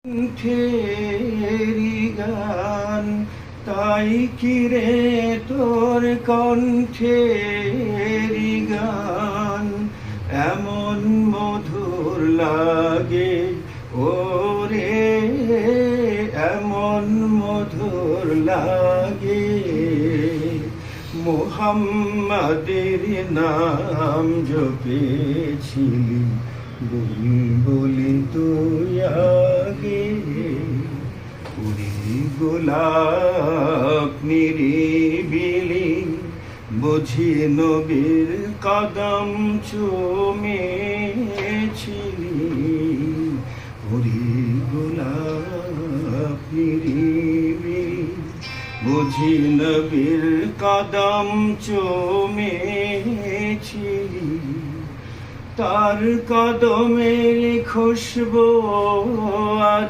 কণ্ঠেরি গান তাই কিরে তোর কণ্ঠেরি গান এমন মধুর লাগে ওরে, এমন মধুর লাগে। মুহাম্মাদের নাম জপেছিলি বুলবুলি তুই আগে, উড়ি গোলাপ নিরিবিলি বুঝি নবীর কদম চুমেছিলি, উড়ি গোলাপ নিরিবিলি বুঝি নবীর কদম চুমেছিলি। তার কদমের খুশবু